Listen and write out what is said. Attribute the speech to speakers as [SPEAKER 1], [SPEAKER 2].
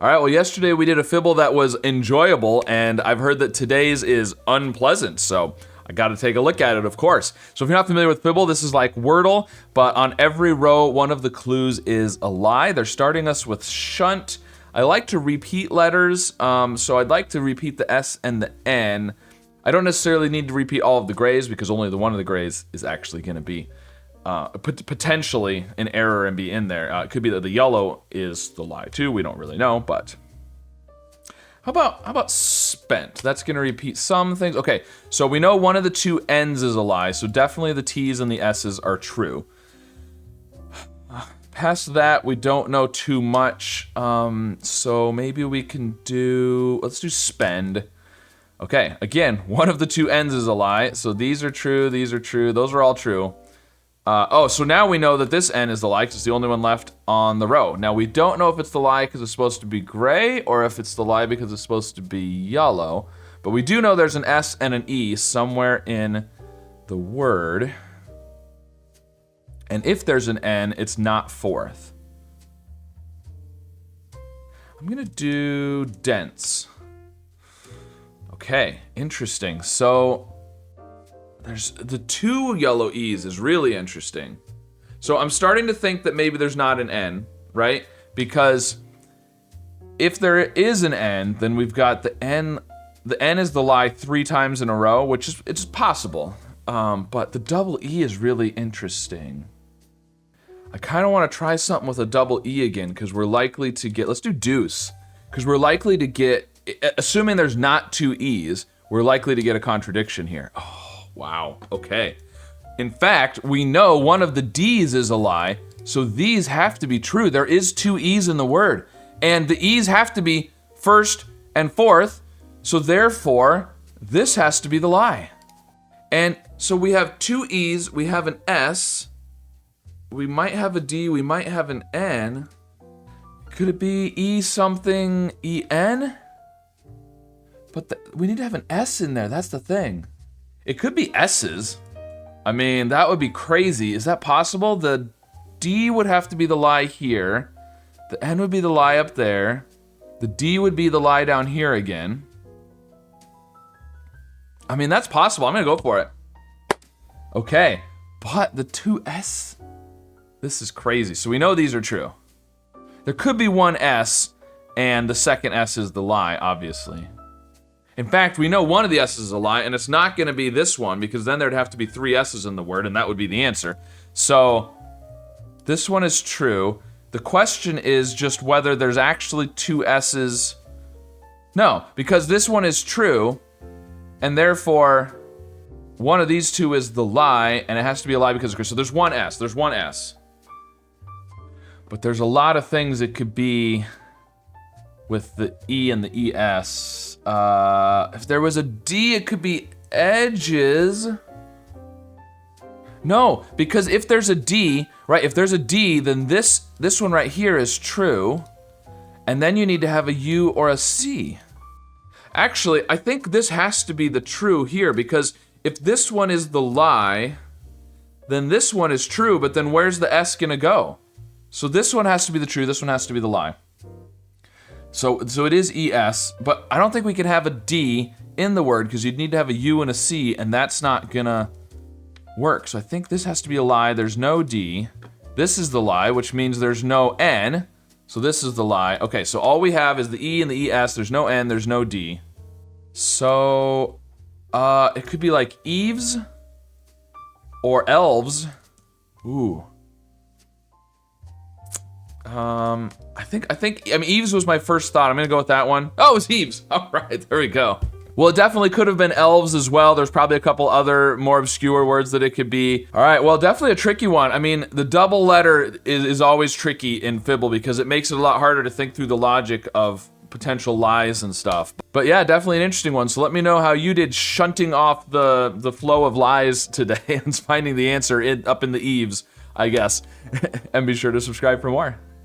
[SPEAKER 1] All right, well, yesterday we did a fibble that was enjoyable, and I've heard that today's is unpleasant, so I got to take a look at it, of course. So if you're not familiar with fibble, this is like Wordle, but on every row, one of the clues is a lie. They're starting us with shunt. I like to repeat letters, so I'd like to repeat the S and the N. I don't necessarily need to repeat all of the grays because only the one of the grays is actually going to be potentially an error and be in there. It could be that the yellow is the lie too. We don't really know, but how about spent? That's going to repeat some things. Okay, so we know one of the two N's is a lie, so definitely the T's and the S's are true. Past that, we don't know too much, so maybe we can let's do spend. Okay, again, one of the two N's is a lie, so these are true, those are all true. So now we know that this N is the lie because it's the only one left on the row. Now we don't know if it's the lie because it's supposed to be gray or if it's the lie because it's supposed to be yellow. But we do know there's an S and an E somewhere in the word. And if there's an N, it's not fourth. I'm gonna do dense. Okay, interesting. So there's the two yellow E's is really interesting. So I'm starting to think that maybe there's not an N, right? Because if there is an N, then we've got the N. The N is the lie 3 times in a row, which is it's possible. But the double E is really interesting. I kind of want to try something with a double E again because we're likely to get. Let's do deuce because we're likely to get. Assuming there's not 2 E's, we're likely to get a contradiction here. Oh. Wow, okay. In fact, we know one of the D's is a lie, so these have to be true. There is 2 E's in the word, and the E's have to be first and fourth, so therefore, this has to be the lie. And so we have 2 E's, we have an S, we might have a D, we might have an N. Could it be E something, E-N? But we need to have an S in there, that's the thing. It could be S's. I mean, that would be crazy. Is that possible? The D would have to be the lie here. The N would be the lie up there. The D would be the lie down here again. I mean, that's possible. I'm gonna go for it. Okay, but the 2 S, this is crazy. So we know these are true. There could be one S, and the second S is the lie, obviously. In fact, we know one of the S's is a lie, and it's not going to be this one, because then there'd have to be 3 S's in the word, and that would be the answer. So, this one is true. The question is just whether there's actually 2 S's. No, because this one is true, and therefore, one of these 2 is the lie, and it has to be a lie because of Chris. So there's one S. But there's a lot of things it could be with the E and the ES. If there was a D, it could be edges. No, because if there's a D, right, if there's a D, then this one right here is true. And then you need to have a U or a C. Actually, I think this has to be the true here, because if this one is the lie, then this one is true, but then where's the S gonna go? So this one has to be the true, this one has to be the lie. So it is ES, but I don't think we can have a D in the word because you'd need to have a U and a C, and that's not gonna work. So I think this has to be a lie. There's no D. This is the lie, which means there's no N. So this is the lie. Okay, so all we have is the E and the ES. There's no N, there's no D. So it could be like Eves or elves. Ooh. I mean, Eves was my first thought. I'm gonna go with that one. Oh, it was Eves. All right, there we go. Well, it definitely could have been elves as well. There's probably a couple other more obscure words that it could be. All right, well, definitely a tricky one. I mean, the double letter is always tricky in Fibble because it makes it a lot harder to think through the logic of potential lies and stuff. But yeah, definitely an interesting one. So let me know how you did shunting off the flow of lies today and finding the answer up in the Eves, I guess. And be sure to subscribe for more.